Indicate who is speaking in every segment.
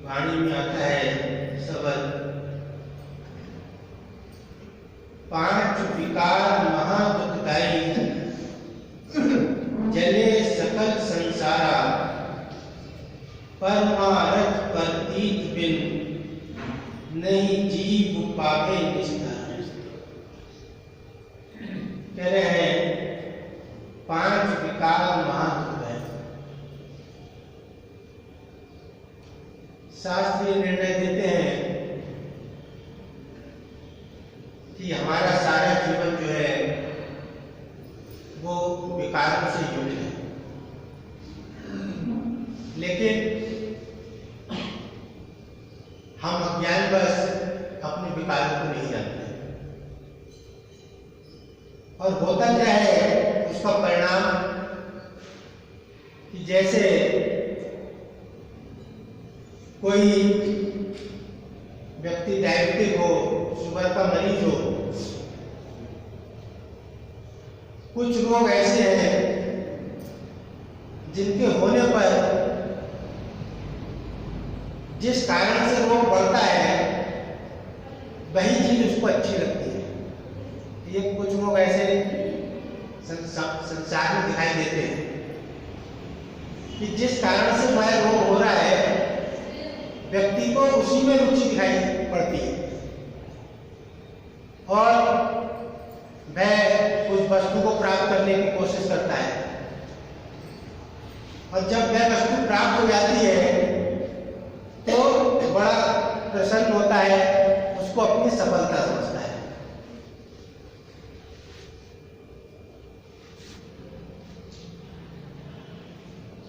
Speaker 1: वाणी में आता है शब्द, पांच विकार महादुखदाई, जले सकल संसारा, परमारथ प्रतीत बिन, नहीं जीव पावे निस्तार। कह रहे हैं पांच विकार महादुखदाई। शास्त्रीय निर्णय देते हैं कि हमारा सारा जीवन जो है वो विकारों से युक्त है, लेकिन हम अज्ञानवश अपने विकारों को नहीं जानते, और होता क्या है उसका परिणाम कि जैसे कोई व्यक्ति डायबिटिक हो, शुगर का मरीज हो, कुछ रोग ऐसे हैं जिनके होने पर जिस कारण से रोग बढ़ता है वही चीज उसको अच्छी लगती है। ये कुछ लोग ऐसे संसार में दिखाई देते हैं कि जिस कारण से वह रोग हो रहा है व्यक्ति को उसी में रुचि दिखाई पड़ती है, और वह उस वस्तु को प्राप्त करने की कोशिश करता है, और जब वह वस्तु प्राप्त हो जाती है तो बड़ा प्रसन्न होता है, उसको अपनी सफलता समझता है।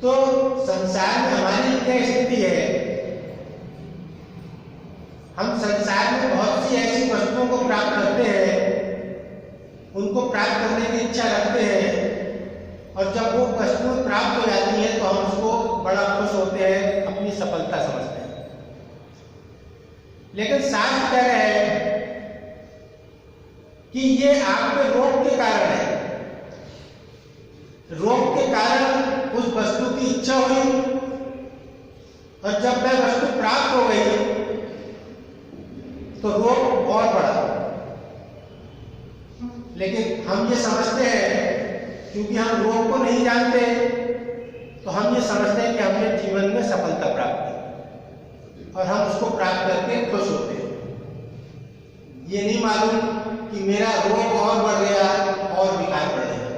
Speaker 1: तो संसार में हमारी क्या स्थिति है, हम संसार में बहुत सी ऐसी वस्तुओं को प्राप्त करते हैं, उनको प्राप्त करने की इच्छा रखते हैं, और जब वो वस्तुएं प्राप्त हो जाती हैं तो हम उसको बड़ा खुश होते हैं, अपनी सफलता समझते हैं। लेकिन शास्त्र कह रहे हैं कि ये आपके रोग के कारण है। रोग के कारण उस वस्तु की इच्छा हुई, और जब वह वस्तु प्राप्त हो गई तो रोग और बढ़ा। लेकिन हम ये समझते हैं, क्योंकि हम रोग को नहीं जानते, तो हम ये समझते हैं कि हमने जीवन में सफलता प्राप्त की, और हम उसको प्राप्त करके खुश होते हैं। ये नहीं मालूम कि मेरा रोग और बढ़ गया और विकार बढ़ गया।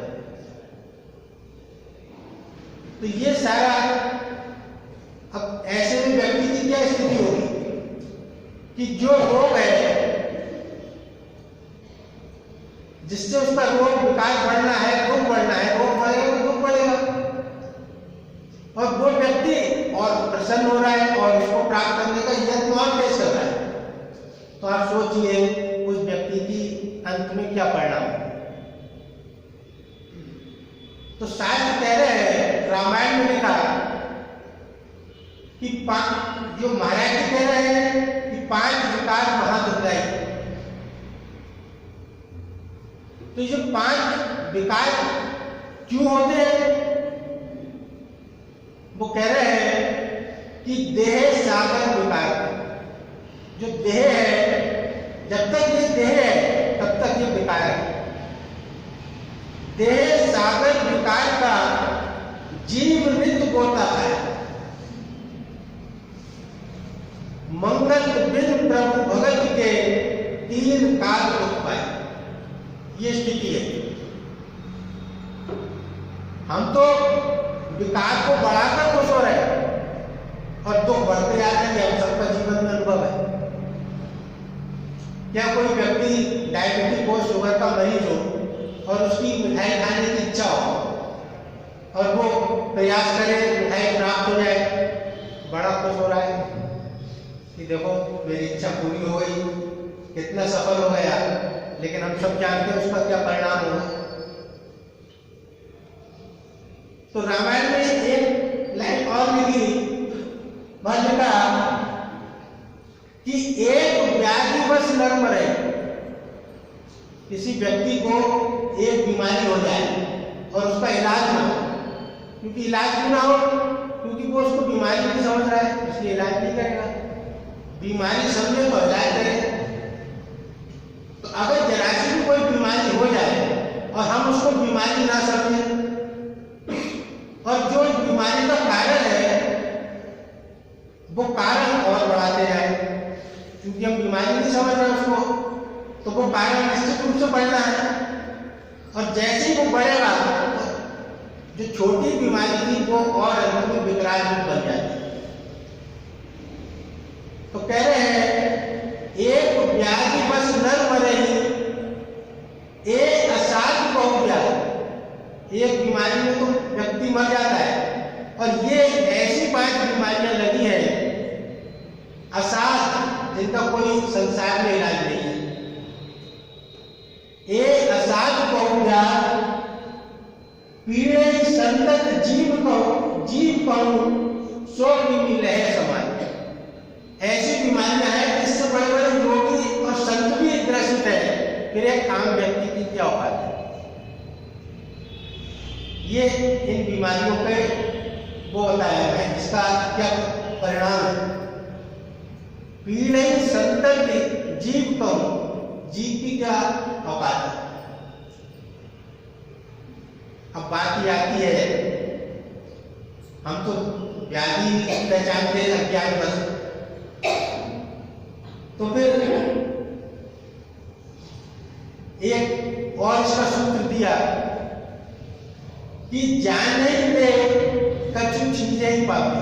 Speaker 1: तो ये सारा, अब ऐसे में व्यक्ति की क्या स्थिति होगी कि जो रोग है, जिससे उसका रोग विकार बढ़ना है, दुख बढ़ना है, रोग बढ़ेगा तो दुख बढ़ेगा, और वो व्यक्ति और प्रसन्न हो रहा है और उसको प्राप्त करने का यत्न और पेश कर रहा है। तो आप सोचिए उस व्यक्ति की अंत में क्या परिणाम है। तो शास्त्र कह रहे हैं, रामायण में लिखा कि जो महाराज जी कह रहे हैं कि पांच विकार महादुखदाई। तो ये पांच विकार क्यों होते हैं, वो कह रहे हैं कि देह सागर विकार। जो देह है, जब तक ये देह है तब तक ये विकार है। देह सागर विकार का जीव नित्य गोता है, मंगल बिन प्रभु भगत के तीन काल दुख पाए। ये स्थिति है। हम तो विकार को बढ़ाकर खुश हो रहे हैं और दुख बढ़ते जा रहे हैं। हम सबका जीवन में अनुभव है। क्या कोई व्यक्ति डायबिटिक हो, शुगर का मरीज हो, और उसकी मिठाई खाने की इच्छा हो, और वो प्रयास करे मिठाई प्राप्त हो जाए, बड़ा खुश हो रहा है कि देखो मेरी इच्छा पूरी हो गई, कितना सफल हो गया। लेकिन हम सब जानते हैं उसका क्या परिणाम होगा। तो रामायण में एक लाइन और लिखी, वह लिखा कि एक व्याधिवश नर मरे। किसी व्यक्ति को एक बीमारी हो जाए और उसका इलाज ना हो, क्योंकि इलाज क्यों ना हो, क्योंकि वो उसको बीमारी नहीं समझ रहा है, इसलिए इलाज नहीं करेगा। बीमारी समझे तो इलाज करें। तो अगर जरा सी भी कोई बीमारी हो जाए और हम उसको बीमारी ना समझें और जो बीमारी का कारण है वो कारण और बढ़ाते जाए, क्योंकि हम बीमारी नहीं समझ रहे उसको, तो वो कारण निश्चित रूप से बढ़ना है। और जैसे ही वो बढ़ेगा तो जो छोटी बीमारी थी वो और अंदर में विकराल रूप बन जाती है। तो कह रहे हैं एक व्याधि बस नर मरे ही, एक असाध्य बहु व्याधि। एक बीमारी में तो व्यक्ति मर जाता है और ये ऐसी 5 बीमारियां लगी हैं असाध्य, जिनका कोई संसार में इलाज नहीं है। एक असाध्य बहु व्याधि पीड़े संतत जीव कहूं सो की लहर समान। ऐसी बीमारियां हैं जिससे बड़े बड़े रोगी और संत भी ग्रसित है, फिर एक आम व्यक्ति की क्या औकात है। ये इन बीमारियों पे वो बताया है इसका क्या परिणाम है। पीड़े संतत जीव कहूं, जीव की क्या औकात है। अब बात ये आती है, हम तो व्याधि पहचानते हैं अज्ञान बस, तो फिर एक और इसका सूत्र दिया कि जान नहीं दे कछु चीजें ही पापी।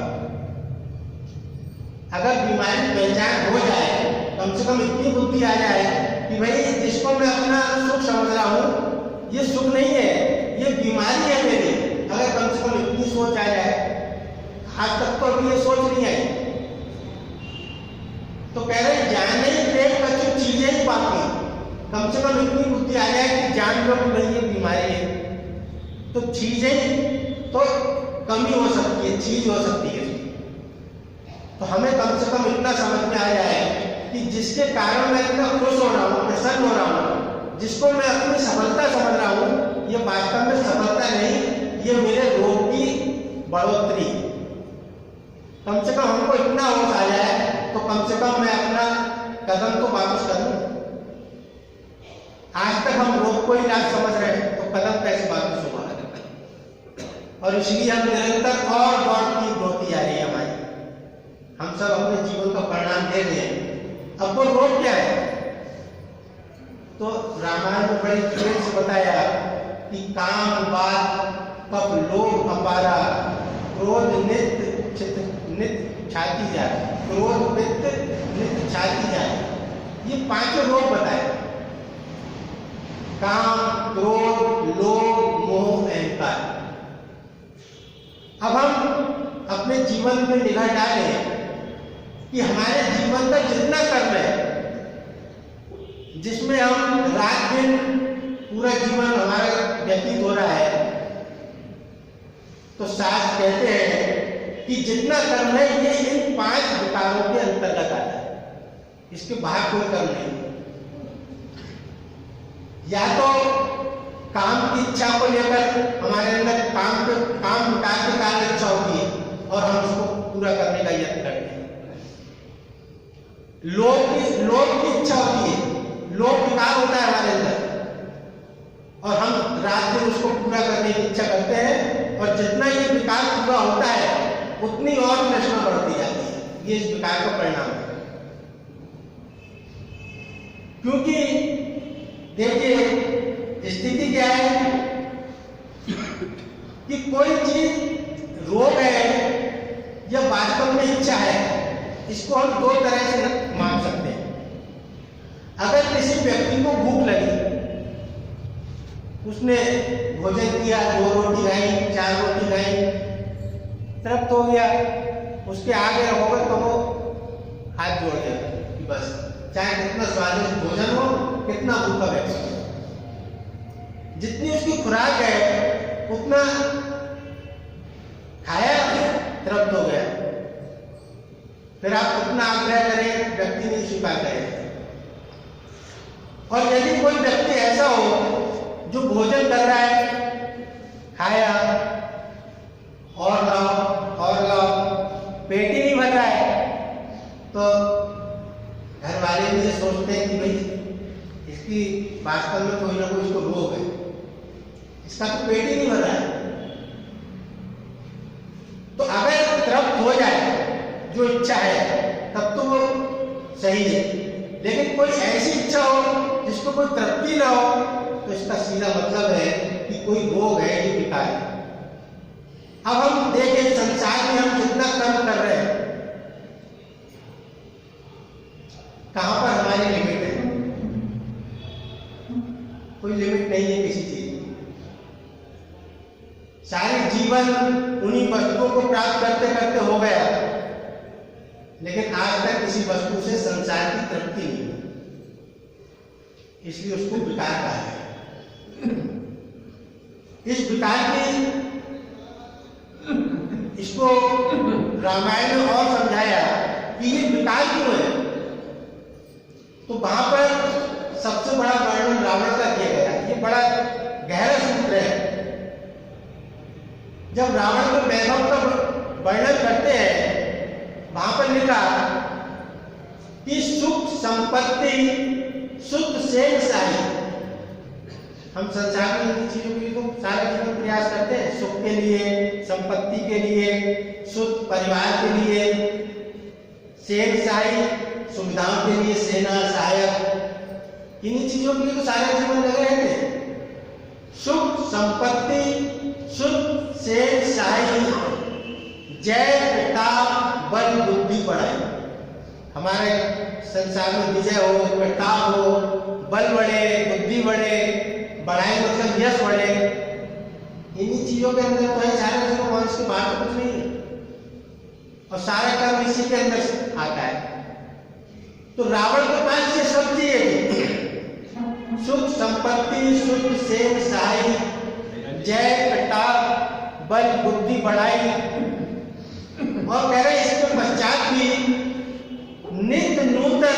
Speaker 1: अगर बीमारी पहचान हो जाए, कम से कम इतनी बुद्धि आ जाए कि भाई जिसको मैं अपना सुख समझ रहा हूं ये सुख नहीं है, ये बीमारी है मेरी। अगर कम से कम इतनी सोच आ जाए, आज तक तो अभी ये सोच नहीं आई, तो कह रहे जान नहीं दे कछु चीजें ही पापी। कम से कम इतनी बुद्धि आ जाए कि जान लो कि भाई ये बीमारी है, तो चीजें तो कमी हो सकती है, चीज हो सकती है। तो हमें कम से कम इतना समझ में आ जाए कि जिसके कारण मैं इतना खुश हो रहा हूँ, प्रसन्न हो रहा हूँ, जिसको मैं अपनी सफलता समझ रहा हूँ, ये वास्तव में सफलता नहीं, ये मेरे रोग की बढ़ोतरी। कम से कम हमको इतना होश आ जाए तो कम से कम मैं अपना कदम तो वापस कर लूं। आज तक हम रोग को इलाज समझ रहे हैं तो कदम कैसे वापस होगा। और इसलिए हम निरंतर और बढ़ती होती आ रही है हमारी। हम सब अपने जीवन का परिणाम दे रहे हैं। अब वो रोग क्या है, तो रामायण में बड़ी क्लियर से बताया कि काम बात कप लोभ अपारा क्रोध नित्य छाती जाए, क्रोध वित्त नित्य छाती जाए। ये 5 रोग बताए, काम क्रोध लोभ मोह अहंकार। अब हम अपने जीवन में निगाह डालें कि हमारे जीवन का जितना कर्म है, जिसमें हम रात दिन पूरा जीवन हमारा व्यतीत हो रहा है, तो शास्त्र कहते हैं कि जितना कर्म है ये इन 5 विकारों के अंतर्गत आता है, इसके बाहर कोई कर्म नहीं। या तो काम की इच्छा को लेकर हमारे अंदर काम विकार के कारण इच्छा होती है और हम उसको पूरा करने का यत्न करते हैं। लोभ की इच्छा होती है, लोभ विकार होता है हमारे अंदर और हम रात दिन उसको पूरा करने की इच्छा करते हैं, और जितना ये विकार पूरा होता है उतनी और तृष्णा बढ़ती जाती है। ये इस विकार का परिणाम है। क्योंकि देखिए स्थिति क्या है कि कोई चीज रोग है या वास्तव में इच्छा है, इसको हम 2 तरह से मान सकते हैं। अगर किसी व्यक्ति को भूख लगी, उसने भोजन किया, 2 रोटी खाई, 4 रोटी खाई, तृप्त हो गया, उसके आगे रहोगे तो वो हाथ जोड़ देगा कि बस, चाहे कितना स्वादिष्ट भोजन हो, कितना भूखा व्यक्ति, जितनी उसकी खुराक है उतना खाया, तृप्त हो गया। फिर आप कितना आग्रह करें, व्यक्ति नहीं स्वीकार करेगा। और यदि कोई व्यक्ति ऐसा हो जो भोजन कर रहा है, खाया और लाओ, पेट ही नहीं भर रहा है, तो घर वाले भी ये सोचते हैं कि भाई इसकी वास्तव में कोई ना कोई इसको रोग है, इसका तो पेट ही नहीं भरा है। तो अगर तृप्त हो जाए जो इच्छा है तब तो वो सही है, लेकिन कोई ऐसी इच्छा हो जिसको कोई तृप्ति ना हो तो इसका सीधा मतलब है कि कोई रोग है, ये विकार है। अब हम देखें संसार में हम जितना कर्म कर रहे हैं, कहां पर हमारी लिमिट है? कोई लिमिट नहीं है किसी चीज की। सारे जीवन उन्हीं वस्तुओं को प्राप्त करते करते हो गया, लेकिन आज तक किसी वस्तु से संसार की तृप्ति नहीं हुई, इसलिए उसको विकार कहा है। इस विकार की इसको रामायण में और समझाया कि ये विकार क्यों है। तो वहां पर सबसे बड़ा वर्णन रावण का किया गया, ये बड़ा गहरा सूत्र है। जब रावण के वैभव का वर्णन करते हैं, वहां पर लिखा कि सुख संपत्ति सुख से साई। हम संसार में इन चीजों के लिए तो सारा जीवन प्रयास करते हैं, सुख के लिए, संपत्ति के लिए, सुख परिवार के लिए, सेन साई सुविधाओं के लिए, सेना सहायक, इन्हीं चीजों के लिए तो सारा जीवन लगे रहते हैं। सुख संपत्ति सुख से साई जय प्रताप बल बुद्धि बढ़ाई। हमारे संसार में विजय हो, प्रताप हो, बल बढ़े, बुद्धि बढ़े, बढ़ाई मतलब यश बढ़े, इन्हीं चीजों के अंदर तो है सारा जीवन, मनुष्य की बात कुछ नहीं है, और सारा कर्म इसी के अंदर आता है। तो रावण के पास ये सब चीजें थी, सुख संपत्ति सुख से सहाय जय प्रताप बल बुद्धि बढ़ाई, और कह रहे इसके पश्चात भी नित्य नूतन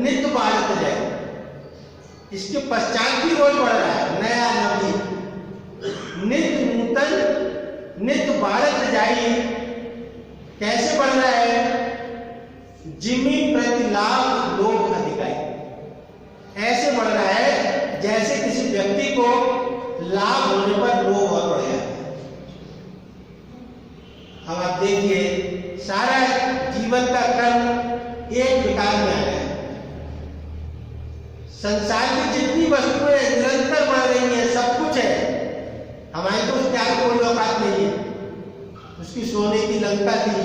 Speaker 1: नित्य बढ़ते जाए। इसके पश्चात भी रोज बढ़ रहा है, नया नवीन नित्य नूतन नित्य बढ़त जाई। कैसे बढ़ रहा है? जिमी प्रति लाभ लोभ अधिकाई। ऐसे बढ़ रहा है जैसे किसी व्यक्ति को लाभ होने पर लोभ और बढ़ जाता है। अब आप देखिए सारा जीवन का कर्म एक विकार में आ गया। संसार की जितनी वस्तुएं निरंतर बढ़ रही हैं, सब कुछ है, हमारी तो उसके आगे कोई औकात नहीं है। उसकी सोने की लंका थी,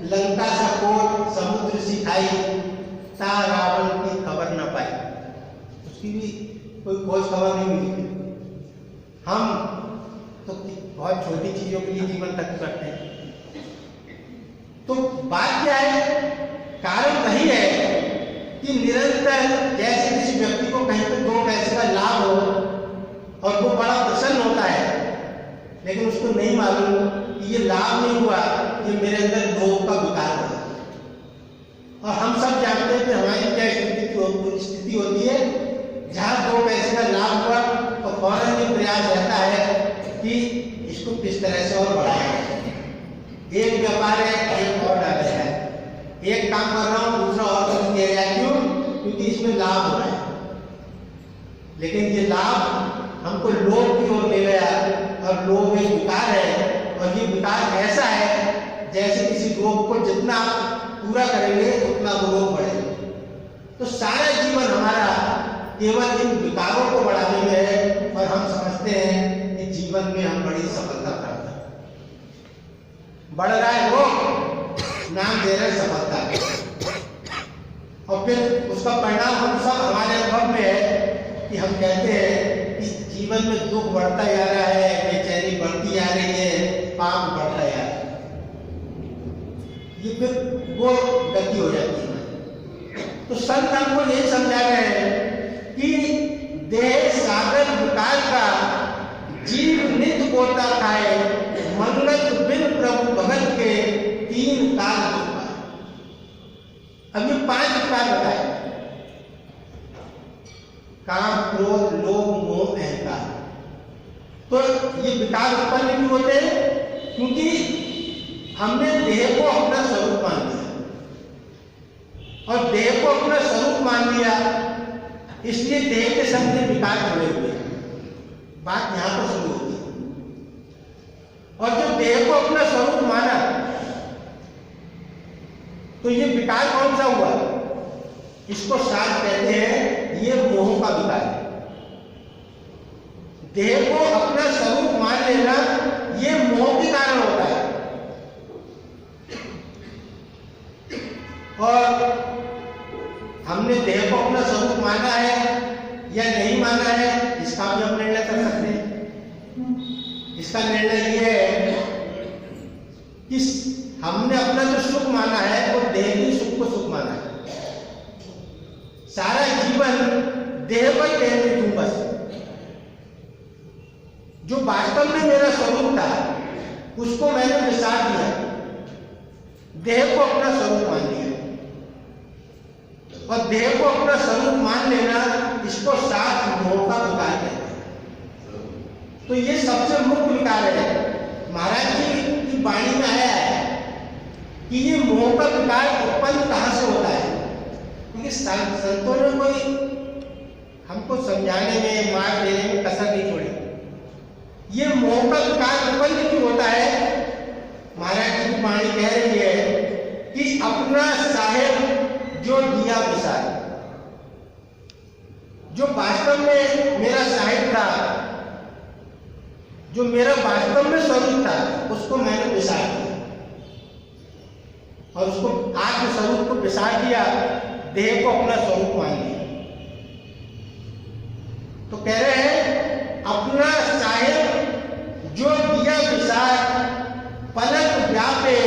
Speaker 1: लंका सा कोट समुद्र सिखाई, ता रावण की खबर न पाई। उसकी भी कोई खोज खबर नहीं मिली। हम तो बहुत छोटी चीजों के लिए जीवन तक करते हैं। तो बात क्या है? कारण वही है कि निरंतर जैसे किसी व्यक्ति को कहीं पर 2 पैसे का लाभ हो और वो बड़ा प्रसन्न होता है, लेकिन उसको नहीं मालूम कि ये लाभ नहीं हुआ, ये मेरे अंदर लोभ का विकार हुआ। और हम सब जानते हैं कि हमारी क्या स्थिति होती है, जहां 2 पैसे का लाभ हुआ तो फौरन ये प्रयास रहता है कि इसको किस तरह से और बढ़ाया जाए। एक व्यापार है, एक और डाला है, एक काम कर रहा हूं दूसरा और कुछ किया जाए। क्यों? क्योंकि इसमें लाभ हो रहा है, लेकिन ये लाभ हमको लोभ की ओर ले गया, और लोभ एक विकार है। और ये विकार ऐसा है जैसे किसी रोग को जितना पूरा करेंगे उतना वो रोग बढ़ेगा। तो सारा जीवन हमारा केवल इन विकारों को बढ़ाने में है, और हम समझते हैं कि जीवन में हम बड़ी सफलता प्राप्त हैं। बढ़ रहा है रोग, नाम दे रहे सफलता, और फिर उसका परिणाम हम सब हमारे अनुभव में है कि हम कहते हैं कि जीवन में दुख बढ़ता जा रहा है, बेचैनी बढ़ती जा रही है, पाप बढ़ता जा रहा है। ये फिर वो गति हो जाती है। तो संत हमको यही समझा रहे हैं कि देह सागर विकार का जीव नित्य गोता खाए, मंगल बिन प्रभु भगत के 3 काल दुख पाए। अब ये 5 विकार बताए, काम क्रोध लोभ मोह अहंकार। तो ये विकार उत्पन्न क्यों होते हैं? क्योंकि हमने देह को अपना स्वरूप मान लिया। और देह को अपना स्वरूप मान लिया, इसलिए देह के संग में विकार जुड़े हुए हैं। बात यहां पर शुरू होती है। और जो देह को अपना स्वरूप माना तो ये विकार कौन सा हुआ? इसको शास्त्र कहते हैं ये मोह का विकार है। देह को अपना स्वरूप मान लेना ये मोह के कारण होता है। और हमने देह को अपना स्वरूप माना है या नहीं माना है, इसका भी हम निर्णय कर सकते हैं। इसका निर्णय ये है कि हमने अपना जो सुख माना है वो देह के सुख को सुख माना है। सारा जीवन देह पर केंद्रित हूं बस। जो वास्तव में मेरा स्वरूप था उसको मैंने विसार दिया, देह को अपना स्वरूप मान लिया। और देह को अपना स्वरूप मान लेना इसको शास्त्र मोह का विकार कहते हैं। तो ये सबसे मुख्य विकार है। महाराज जी की वाणी में आया है कि ये मोह का विकार उत्पन्न कहां से होता है, क्योंकि संतों ने कोई हमको समझाने में, मार्ग देने में कसर नहीं छोड़ी। ये मोह का विकार उत्पन्न क्यों होता है? महाराज जी की वाणी कह रही है कि अपना साहेब जो दिया विसार, जो वास्तव में मेरा साहिब था, जो मेरा वास्तव में स्वरूप था, उसको मैंने विसार दिया। और उसको आत्म स्वरूप को विसार दिया, देह को अपना स्वरूप मान लिया। तो कह रहे हैं अपना साहिब जो दिया विसार, पलक व्यापे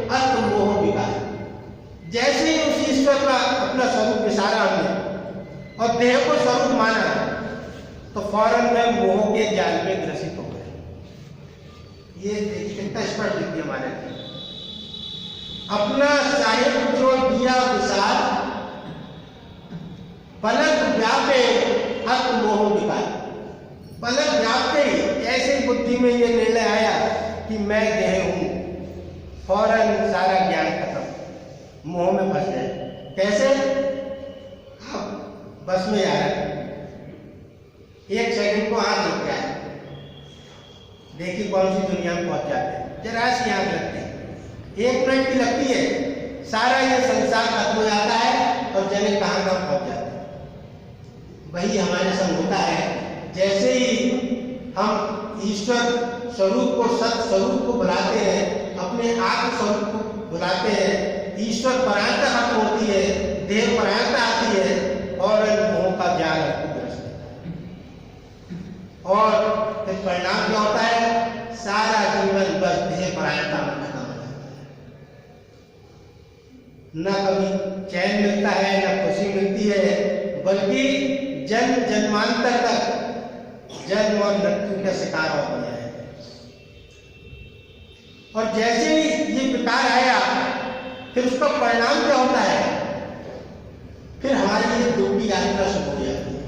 Speaker 1: अत मोह विकार। जैसे ही उस ईश्वर का अपना स्वरूप विसारा हमने और देह को स्वरूप माना तो फौरन में मोह के जाल में ग्रसित हो गए। ये कितना स्पष्ट लिख दिया हमारे। अपना साहिब जो दिया विसार, पलक व्यापे अत मोह विकार। पलक व्यापते ही ऐसे बुद्धि में ये निर्णय आया कि मैं देह हूं, फौरन सारा ज्ञान खत्म, मोह में फंस गए। कैसे? अब बस में आ रहा है, एक सेकंड को आंख लगता है, देखिए कौन सी दुनिया में पहुंच जाते हैं। जरा सी आंख लगती है, 1 मिनट की लगती है, सारा ये संसार खत्म हो जाता है और जने कहां पहुंच जाते हैं। वही हमारे संग होता है। जैसे ही हम ईश्वर स्वरूप को, सत स्वरूप को बुलाते हैं, अपने आत्म स्वरूप को बुलाते हैं, ईश्वर परायणता खत्म होती है, देह परायणता आती है और मोह का ज्ञान आपको ग्रस्त है। और फिर परिणाम क्या होता है? सारा जीवन बस देह परायणता में खत्म हो जाता है। न कभी चैन मिलता है, न खुशी मिलती है, बल्कि जन्म जन्मांतर तक जन्म और मृत्यु का शिकार हो गया है। और जैसे ही ये विकार आया फिर उसका परिणाम क्या होता है? फिर हमारी ये दुख की यात्रा शुरू हो जाती है।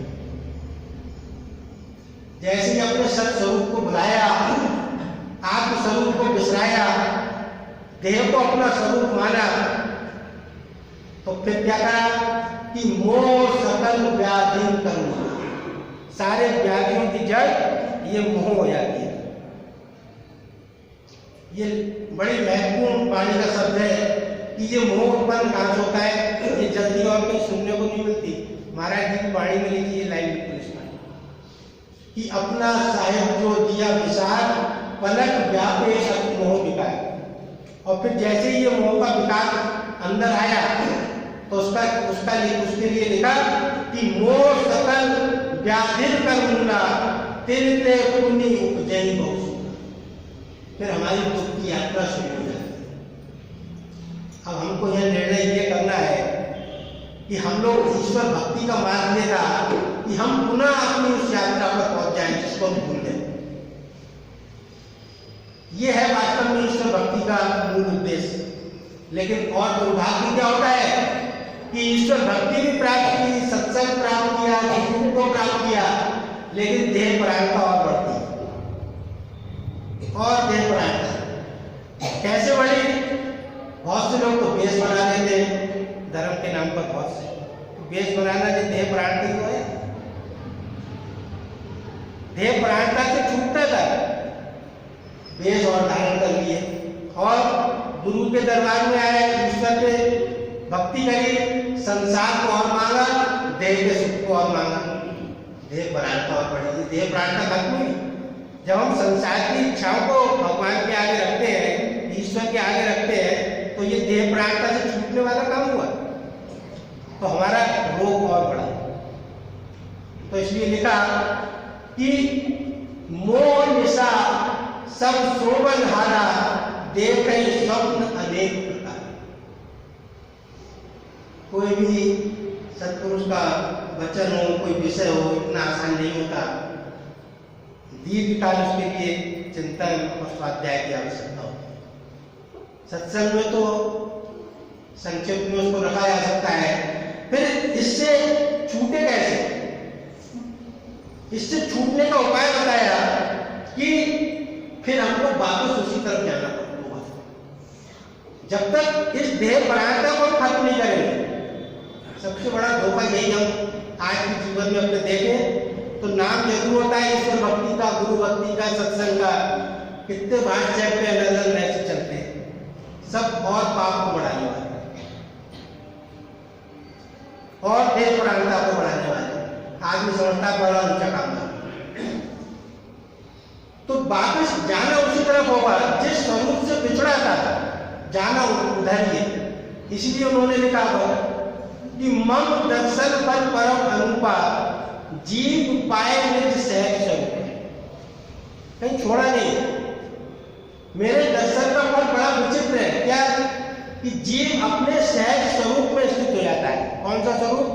Speaker 1: जैसे ही अपने सत स्वरूप को बुलाया, आत्म स्वरूप को विसराया, देह को अपना स्वरूप माना, तो फिर क्या करा कि मोह सकल व्याधि करूंगा। सारे व्याधियों की जड़ ये मोह हो जाती है। ये बड़ी महत्वपूर्ण वाणी का शब्द है कि ये मोह उत्पन्न कहां से होता है। ये जल्दी और कहीं सुनने को नहीं मिलती। महाराज जी की वाणी में लिखी ये लाइन बिल्कुल इस कि अपना साहेब जो दिया विसार, पलक व्यापे अत मोह विकार। और फिर जैसे ही ये मोह का विकार अंदर आया तो उसके लिए लिखा कि मोह सकल व्याधिर करूंगा तिरते पुण्य उपजयी बहु। फिर हमारी दुख की यात्रा शुरू हो जाती है। अब हमको यह निर्णय ये करना है कि हम लोग ईश्वर भक्ति का मार्ग लेगा कि हम पुनः अपनी उस यात्रा पर पहुंच जाएं जिसको हम भूल गए। ये है वास्तव में ईश्वर भक्ति का मूल उद्देश्य। लेकिन और दुर्भाग्य क्या होता है कि ईश्वर भक्ति भी प्राप्त की, सत्संग प्राप्त किया, गुरु को प्राप्त किया, लेकिन देह परायणता और बढ़ती और देह परायणता कैसे बढ़ी? बहुत से लोग तो बेस बना लेते हैं, धर्म के नाम पर बहुत से वेश बनाना जो देह प्राण की है, देह प्राणता से छूटता था, वेश और धारण कर लिए और गुरु के दरबार में आए, ईश्वर के भक्ति करी, संसार को और मांगा, देह के सुख को और मांगा, देह प्राणता और बढ़ी, देह प्राणता खत्म हुई। जब हम संसार की इच्छाओं को भगवान के आगे रखते हैं, ईश्वर के आगे रखते हैं, तो ये देह प्राणता से छूटने वाला काम हुआ, तो हमारा रोग और बढ़ा। तो इसलिए लिखा कि मोह निशा सब शोभन हारा, देख स्वप्न अनेक प्रकार। कोई भी सत्पुरुष का वचन हो, कोई विषय हो, इतना आसान नहीं होता, दीर्घकाल उसके लिए चिंतन और स्वाध्याय की आवश्यकता होती। सत्संग में तो संक्षिप्त में उसको रखा जा सकता है, फिर इससे छूटे कैसे, इससे छूटने का उपाय बताया कि फिर हमको वापस उसी तरफ जाना होगा। जब तक इस देह प्राणता को खत्म नहीं करेंगे, सबसे बड़ा धोखा यही हम आज के जीवन में अपने देखें तो नाम जरूर होता है ईश्वर भक्ति का, गुरु भक्ति का, सत्संग का, कितने व्हाट्सएप पे अलग अलग मैसेज चलते हैं, सब और पाप को बढ़ाने वाले और देह प्राणता को बढ़ाने वाले। आदमी समझता बड़ा ऊंचा काम है, तो वापस जाना उसी तरफ होगा जिस स्वरूप से बिछड़ा था, जाना उधर ही है। इसलिए उन्होंने लिखा कि मम दर्शन पर परम अनुपा, जीव पाए निज सहज स्वरूप। कहीं छोड़ा नहीं, मेरे दर्शन का फल बड़ा विचित्र है, क्या कि जीव अपने सहज स्वरूप में स्थित हो जाता है। कौन सा स्वरूप?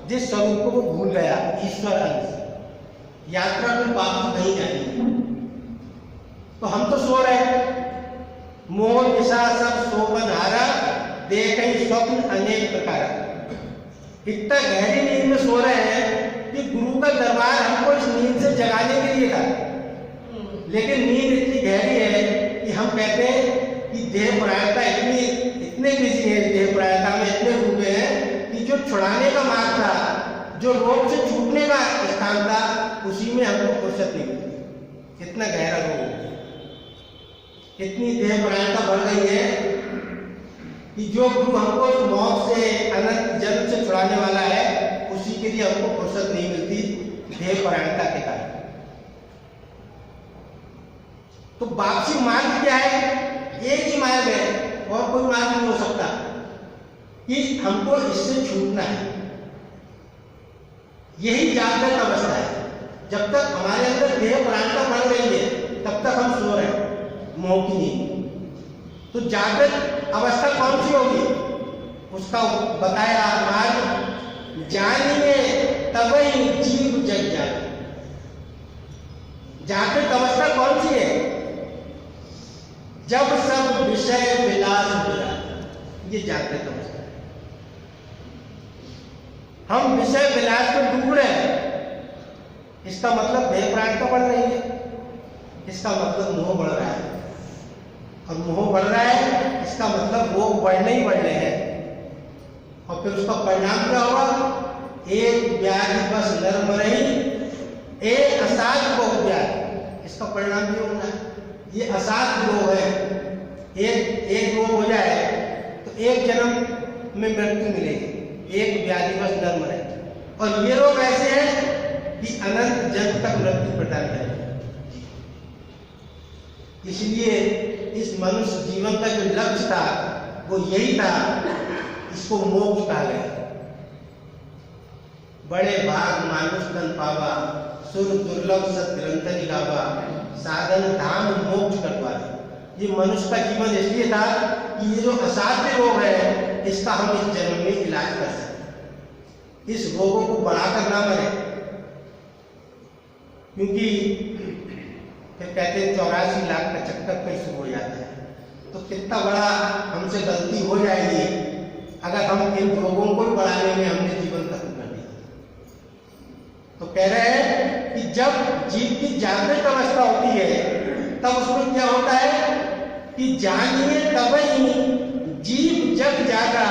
Speaker 1: जिस स्वरूप को वो भूल गया, ईश्वर अंश। यात्रा में वापस नहीं जानी। तो हम तो सो रहे हैं, मोह निशा सब शोभन हारा, देखें स्वप्न अनेक प्रकार। इतना गहरी नींद में सो रहे हैं कि गुरु का दरबार हमको इस नींद से जगाने के लिए था, लेकिन नींद इतनी गहरी है कि हम कहते हैं कि देह प्राणता इतने बिजी है, देह प्राणता में इतने डूबे हैं कि जो छुड़ाने का मार्ग था, जो रोग से छूटने का स्थान था, उसी में हमको फुर्सत नहीं मिलती। कितना गहरा रोग है, इतनी देह प्राणता बढ़ गई है कि जो गुरु हमको मौत से, अनंत जन्म से छुड़ाने वाला है, उसी के लिए हमको फुर्सत नहीं मिलती देह प्राणता के कारण। तो वापसी मार्ग क्या है? एक ही मार्ग है और कोई मार्ग नहीं हो सकता कि हमको इससे छूटना है। यही जागृत अवस्था है। जब तक हमारे अंदर देह प्राणता बढ़ रही है, तब तक हम सो रहे हैं मोह की नींद। तो जागृत अवस्था कौन सी होगी? उसका बताया मार्ग, जानिए तबई जीव जग जाए। जागृत अवस्था कौन सी है? जब सब विषय विलास हो जाए, ये जागृत अवस्था है। हम विषय विलास में डूब रहे हैं, इसका मतलब देह प्राणता बढ़ रही है, इसका मतलब मोह बढ़ रहा है, और मोह बढ़ रहा है इसका मतलब रोग बढ़ने ही बढ़ने हैं। और फिर उसका परिणाम क्या होगा? एक व्याधि बस नर मरही, एक असाध्य बहु व्याधि। इसका परिणाम ये होना है, ये असाध्य रोग है। एक रोग हो जाए तो एक जन्म में मृत्यु मिलेगी, एक व्याधि बस नर मरे। और ये रोग ऐसे है कि अनंत जन्म तक मृत्यु प्रदान करेगा। इसलिए इस मनुष्य जीवन का जो लक्ष्य था वो यही था, इसको मोक्ष कहा गया। बड़े भाग मानुष तन पावा, सुर दुर्लभ सत ग्रंथ गावा, साधन धाम मोक्ष करवा। ये मनुष्य का जीवन इसलिए था कि ये जो असाध्य रोग है, इसका हम इस जन्म में इलाज कर सकते, इस रोगों को बढ़ाकर ना मरे। क्योंकि फिर कहते हैं 84 लाख का चक्कर फिर शुरू हो जाता है। तो कितना बड़ा हमसे गलती हो जाएगी अगर हम इन रोगों को बढ़ाने में हमने जीवन खत्म कर दिया। तो कह रहे हैं कि जब जीव की जागृत अवस्था होती है, तब उसमें क्या होता है कि जानिए तबई जीव जग जागा,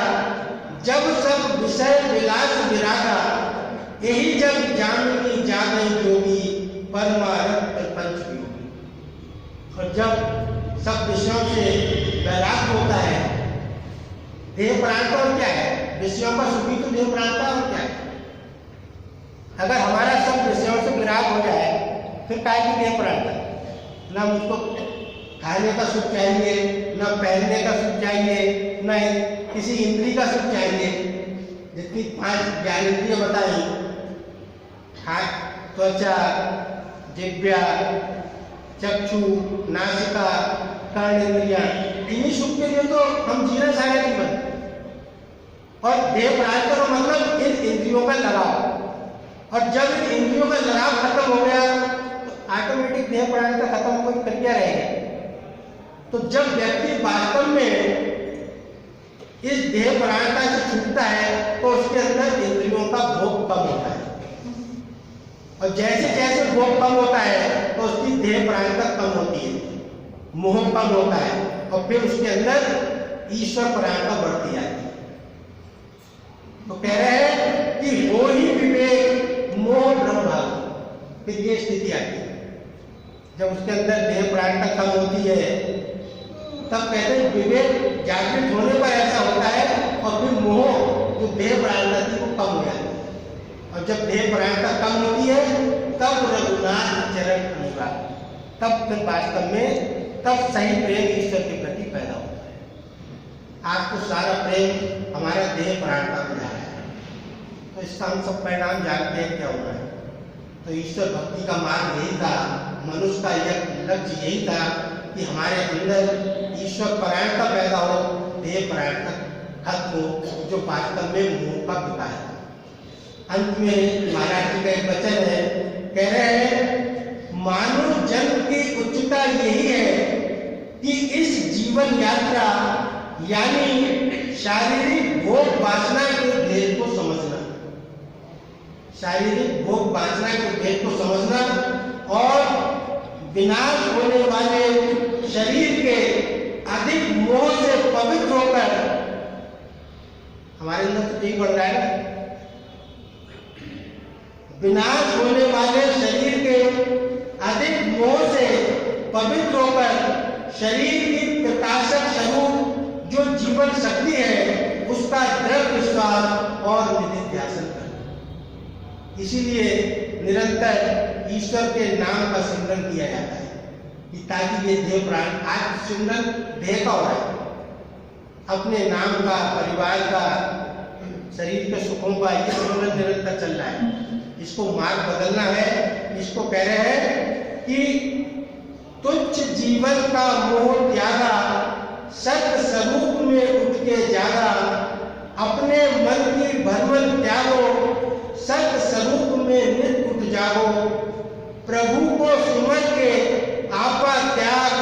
Speaker 1: जब सब विषय विलास विरागा, यही जब जामिनी जागे जोगी, परमारथ प्रपंच योगी। और जब सब विषयों से वैराग होता है, देह प्राणता और क्या है, विषयों का सुखी तो देह प्राणता और क्या है। अगर हमारा सब विषयों से विराग हो जाए फिर काय की देह प्राणता, ना मुझको खाने का सुख चाहिए, ना पहनने का सुख चाहिए, ना किसी इंद्री का सुख चाहिए। जितनी 5 ज्ञानेंद्रियां बताई, हाथ, त्वचा, जिह्वा, चक्षु, नासिका, कर्णेंद्रियां, इन्हीं सुख के लिए तो हम जीना चाह रहे जीवन। और देह प्राणता का मतलब इन इंद्रियों का लगाव, और जब इन इंद्रियों का लगाव खत्म हो गया तो ऑटोमेटिक देह प्राणता खत्म होकर फिर क्या रहेगा। तो जब व्यक्ति वास्तव में इस देह प्राणता से छूटता है तो उसके अंदर इंद्रियों का भोग कम होता है, और जैसे जैसे भोग कम होता है तो उसकी देह प्राणता कम होती है, मोह कम होता है, और फिर उसके अंदर ईश्वर प्राणता बढ़ती जाती है। तो कह रहे हैं कि हो ही विवेक मोह ब्रह्म, फिर ये स्थिति आती है जब उसके अंदर देह प्राणता कम होती है, तब कहते हैं विवेक जागृत होने पर ऐसा होता है, और फिर मोह जो देह प्राणता थी वो कम हो जाती है। और जब देह प्राणता कम होती है तब रघुनाथ चरण अनुराग, तब फिर वास्तव में तब सही प्रेम ईश्वर के प्रति पैदा होता है। आज तो सारा प्रेम हमारा देह प्राणता में जा रहा है, तो इसका हम सब परिणाम जानते हैं क्या होना है। तो ईश्वर भक्ति का मार्ग यही था, मनुष्य का यह लक्ष्य यही था कि हमारे अंदर ईश्वर परायणता पैदा हो, देह परायणता खत्म हो, जो वास्तव में मोह का विकार है। अंत में महाराज जी का एक वचन है, कह रहे हैं मानव जन्म की उच्चता यही है कि इस जीवन यात्रा यानी शारीरिक भोग वासना के भेद को समझना, शारीरिक भोग वासना के भेद को समझना, और विनाश होने वाले शरीर के अधिक मोह से पवित्र होकर, हमारे अंदर तो यही बढ़ रहा है, विनाश होने वाले शरीर के अधिक मोह से पवित्र होकर शरीर की प्रकाशक स्वरूप जो जीवन शक्ति है उसका दृढ़ विश्वास और निधिध्यासन करना। इसीलिए निरंतर ईश्वर के नाम का सिमरन किया जाता है, कि ताकि ये देह प्राण, आज सिमरन देह का हो रहा है, अपने नाम का, परिवार का, शरीर के सुखों का, ये सिमरन निरंतर चल रहा है। इसको मार्ग बदलना है। इसको कह रहे हैं कि तुच्छ जीवन का मोह त्यागा, सत्य स्वरूप में उठ के जागा, अपने मन की भ्रमण त्यागो, सत्य स्वरूप में नित उठ जागो, प्रभु को सुमर के आपा त्याग,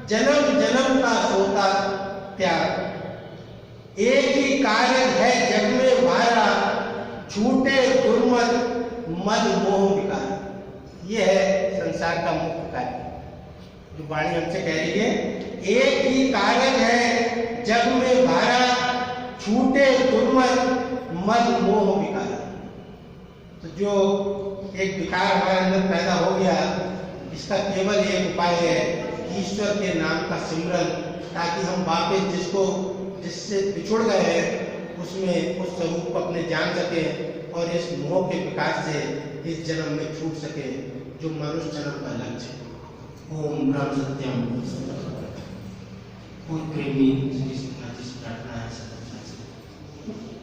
Speaker 1: जन्म जन्म का सोता त्याग। एक ही कारण है जग में भारा, छूटे दुर्मत मद मोह विकार। ये है संसार का मुख्य कार्य जो वाणी हमसे कह रही है। एक ही कारण है जग में भारा, छूटे दुर्मत मद मोह विकार। तो जो एक विकार हमारे अंदर पैदा हो गया, इसका केवल एक उपाय है ईश्वर के नाम का सिमरन, ताकि हम वापस जिससे बिछुड़ गए हैं उसमें उस स्वरूप को अपने जान सके, और इस मोह के विकार से इस जन्म में छूट सके जो मनुष्य जन्म का लक्ष्य है। ओम ब्रह्म सत्यम। और प्रेमी जिस प्रार्थना है